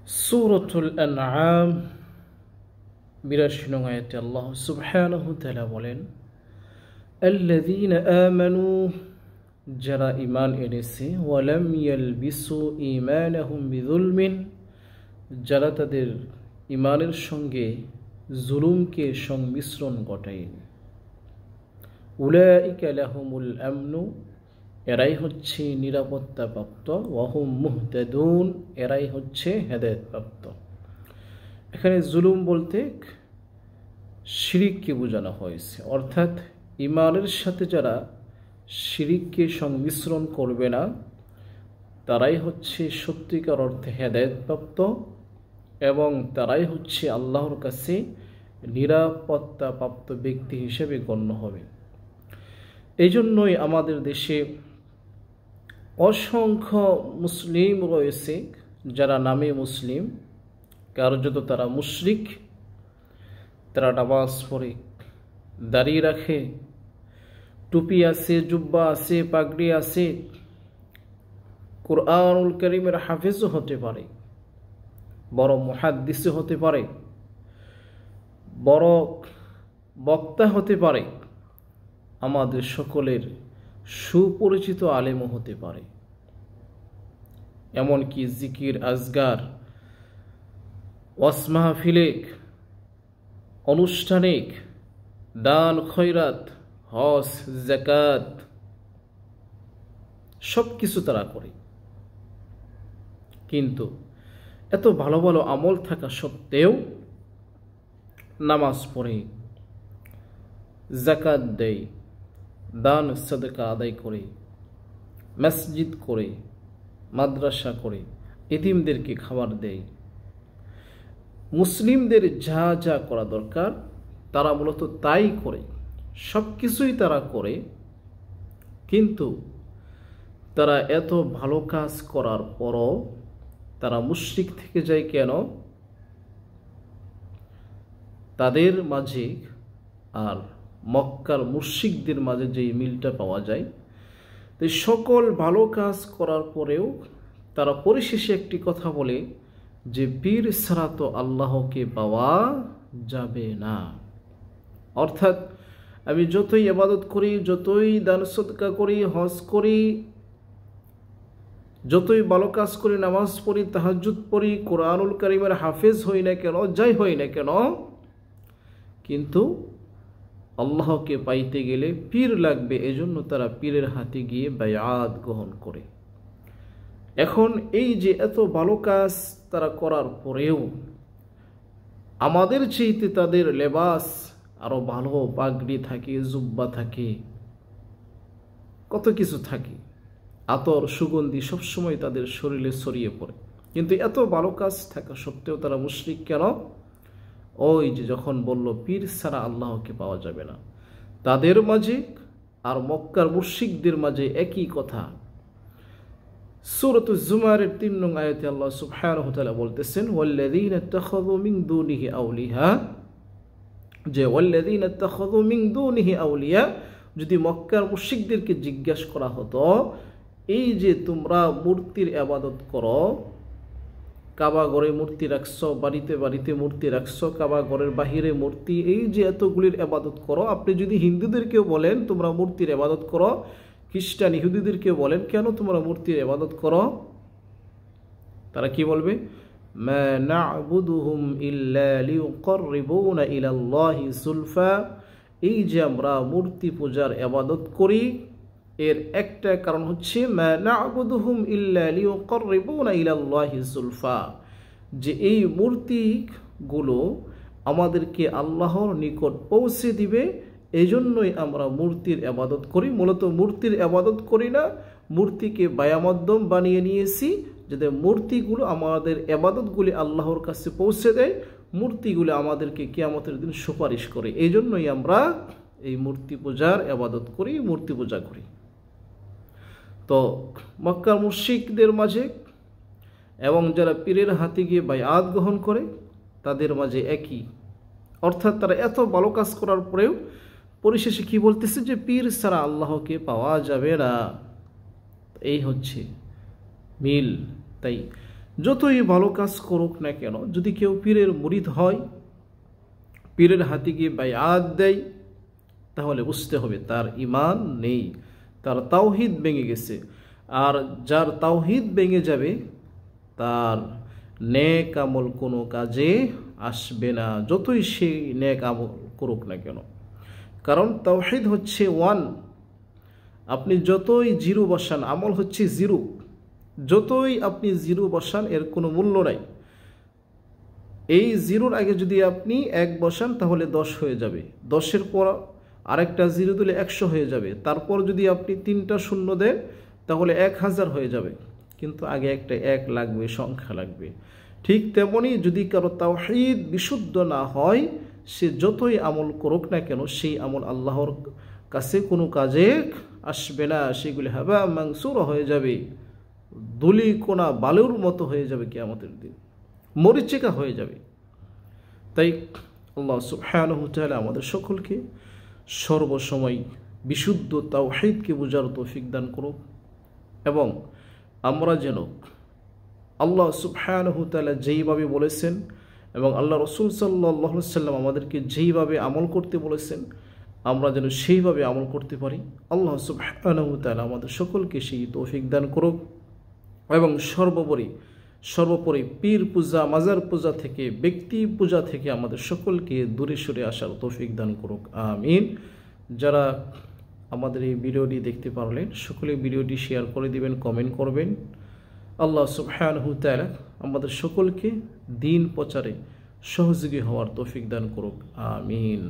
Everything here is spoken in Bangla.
সূরাতুল আনআম ৮২ নং আয়াতে আল্লাহ সুবহানাহু ওয়া তাআলা বলেন, আল্লাযীনা আমানু, যারা ঈমান এনেছে, ওয়া লাম ইয়ালবিসু ঈমানাহুম বিযুলমিন, যারা তাদের ঈমানের সঙ্গে জুলুমকে সংমিশ্রণ ঘটায়নি। উলাইকা লাহুমুল আমনু, এরাই হচ্ছে নিরাপত্তাপ্রাপ্ত। ওয়াহুম মুহতাদুন, এরাই হচ্ছে হেদায়েতপ্রাপ্ত। এখানে জুলুম বলতে শিরিককে বোঝানো হয়েছে, অর্থাৎ ঈমানের সাথে যারা শিরিককে সংমিশ্রণ করবে না, তারাই হচ্ছে সত্যিকার অর্থে হেদায়েতপ্রাপ্ত এবং তারাই হচ্ছে আল্লাহর কাছে নিরাপত্তাপ্রাপ্ত ব্যক্তি হিসেবে গণ্য হবে। এই জন্যই আমাদের দেশে অসংখ্য মুসলিম রয়েছে যারা নামে মুসলিম, কার্যত তারা মুশরিক। তারা নামাজ পড়ে, দাড়ি রাখে, টুপি আছে, জুব্বা আছে, পাগড়ি আছে, কুরআনুল কারীমের হাফেজও হতে পারে, বড় মুহাদ্দিসও হতে পারে, বড় বক্তা হতে পারে, আমাদের সকলের সুপরিচিত আলেমও হতে পারে। এমনকি জিকির, আজগার, ওয়াজ মাহফিলে, আনুষ্ঠানিক দান খয়রাত, হজ, যাকাত সব কিছু তারা করে। কিন্তু এত ভালো ভালো আমল থাকা সত্ত্বেও নামাজ পড়ে, যাকাত দেয়, দান সাদকা আদায় করে, মসজিদ করে, মাদ্রাসা করে, এতিমদেরকে খাবার দেয়, মুসলিমদের যা যা করা দরকার তারা মূলত তাই করে, সব কিছুই তারা করে। কিন্তু তারা এত ভালো কাজ করার পরও তারা মুশরিক থেকে যায় কেন? তাদের মাঝে আর মক্কার মুশরিকদের মাঝে যে মিলটা পাওয়া যায়, তো সকল ভালো কাজ করার পরেও তারা পরিশেষে একটি কথা বলে যে পীর ছাড়া তো আল্লাহকে পাওয়া যাবে না। অর্থাৎ আমি যতই ইবাদত করি, যতই দান সদকা করি, হজ করি, যতই ভালো কাজ করি, নামাজ পড়ি, তাহাজ্জুদ পড়ি, কোরআনুল কারীমের হাফেজ হই না কেন, যাই হই না কেন, কিন্তু আল্লাহকে পাইতে গেলে পীর লাগবে। এজন্য তারা পীরের হাতে গিয়ে বায়াত গ্রহণ করে। এখন এই যে এত ভালো কাজ তারা করার পরেও আমাদের চাইতে তাদের লেবাস আরো ভালো, পাগড়ি থাকে, জুব্বা থাকে, কত কিছু থাকে, আতর সুগন্ধি সবসময় তাদের শরীরে ছড়িয়ে পড়ে। কিন্তু এত ভালো কাজ থাকা সত্ত্বেও তারা মুশরিক কেন? ওই যে যখন বলল পীর ছাড়া আল্লাহকে পাওয়া যাবে না, তাদের মাঝে আর মক্কার মুশরিকদের মাঝে একই কথা। সূরাতুজ জুমারের ৩ নং আয়াতে আল্লাহ সুবহানাহু ওয়া তাআলা বলতেছেন, ওয়াল্লাযীনা ইত্তাখাযু মিন দুনিহি আউলিয়া, যে ওয়াল্লাযীনা ইত্তাখাযু মিন দুনিহি আউলিয়া, যদি মক্কার মুশরিকদেরকে জিজ্ঞাসা করা হতো, এই যে তোমরা মূর্তির ইবাদত করো, কাবা ঘরে মূর্তি রাখছো, বাড়িতে বাড়িতে মূর্তি রাখছো, কাবা ঘরের বাহিরে মূর্তি, এই যে এতগুলির ইবাদত করো, আপনি যদি হিন্দুদেরকেও বলেন তোমরা মূর্তির ইবাদত করো, খ্রিস্টান ইহুদিদেরকেও বলেন কেন তোমরা মূর্তির ইবাদত করো, তারা কি বলবে? মা না'বুদুহুম ইল্লা লিয়ুকাররিবুনা ইলাল্লাহি যুলফা, এই যে আমরা মূর্তি পূজার ইবাদত করি এর একটা কারণ হচ্ছে মা না'বুদুহুম ইল্লা লিয়ুকাররিবুনা ইলাল্লাহি যুলফা, যে এই মূর্তিগুলো আমাদেরকে আল্লাহর নিকট পৌঁছে দিবে, এই জন্যই আমরা মূর্তির ইবাদত করি। মূলত মূর্তির ইবাদত করি না, মূর্তিকে বায়ামাধ্যম বানিয়ে নিয়েছি যাতে মূর্তিগুলো আমাদের ইবাদতগুলি আল্লাহর কাছে পৌঁছে দেয়, মূর্তিগুলো আমাদেরকে কিয়ামতের দিন সুপারিশ করে। এই জন্যই আমরা এই মূর্তি পূজার ইবাদত করি, মূর্তি পূজা করি। তো মক্কার মুশরিকদের মাঝে এবং যারা পীরের হাতে গিয়ে বায়াত গ্রহণ করে তাদের মাঝে একই, অর্থাৎ তারা এত ভালো কাজ করার পরেও পরিশেষে কি বলতেছে? যে পীর ছাড়া আল্লাহকে পাওয়া যাবে না। এই হচ্ছে মিল। তাই যতই ভালো কাজ করুক না কেন, যদি কেউ পীরের মুরিদ হয়, পীরের হাতে গিয়ে বায়াত দেয়, তাহলে বুঝতে হবে তার ঈমান নেই, তার তাওহীদ ভেঙে গেছে। আর যার তাওহীদ ভেঙে যাবে তার নেক আমল কোনো কাজে আসবে না, যতই সে নেক আমল করুক না কেন। কারণ তাওহীদ হচ্ছে ওয়ান। আপনি যতই জিরো বসান, আমল হচ্ছে জিরো, যতই আপনি জিরো বসান এর কোনো মূল্য নাই। এই জিরোর আগে যদি আপনি 1 বসান তাহলে 10 হয়ে যাবে, 10-এর পর আরেকটা জিরো দিলে 100 হয়ে যাবে, তারপর যদি আপনি 3টা শূন্য দেন তাহলে 1000 হয়ে যাবে, কিন্তু আগে একটা 1 লাগবে, সংখ্যা লাগবে। ঠিক তেমনি যদি কারো তাওহীদ বিশুদ্ধ না হয়, সে যতই আমল করুক না কেন সেই আমল আল্লাহর কাছে কোনো কাজে আসবে না, সেগুলি হাবা মানসুরা হয়ে যাবে, ধুলি কোনা বালুর মতো হয়ে যাবে কিয়ামতের দিন, মরিচিকা হয়ে যাবে। তাই আল্লাহ সুবহানাহু ওয়া তাআলা আমাদের সকলকে সর্বসময় বিশুদ্ধ তাওহীদকে বোঝার তৌফিক দান করুক, এবং আমরা যেন আল্লাহ সুবহানাহু ওয়া তাআলা যেইভাবে বলেছেন এবং আল্লাহ রাসূল সাল্লাল্লাহু আলাইহি ওয়াসাল্লাম আমাদেরকে যেইভাবে আমল করতে বলেছেন, আমরা যেন সেইভাবে আমল করতে পারি। আল্লাহ সুবহানাহু ওয়া তাআলা আমাদের সকলকে সেই তৌফিক দান করুক, এবং সর্বোপরি পীর পূজা, মাজার পূজা থেকে, ব্যক্তি পূজা থেকে আমাদের সকলকে দূরে সরে আসার তৌফিক দান করুক, আমিন। যারা আমাদের এই ভিডিওটি দেখতে পারলেন সকলে ভিডিওটি শেয়ার করে দিবেন, কমেন্ট করবেন। আল্লাহ সুবহানাহু ওয়া তাআলা আমাদের সকলকে দ্বীন প্রচারে সহযোগী হওয়ার তৌফিক দান করুক, আমিন।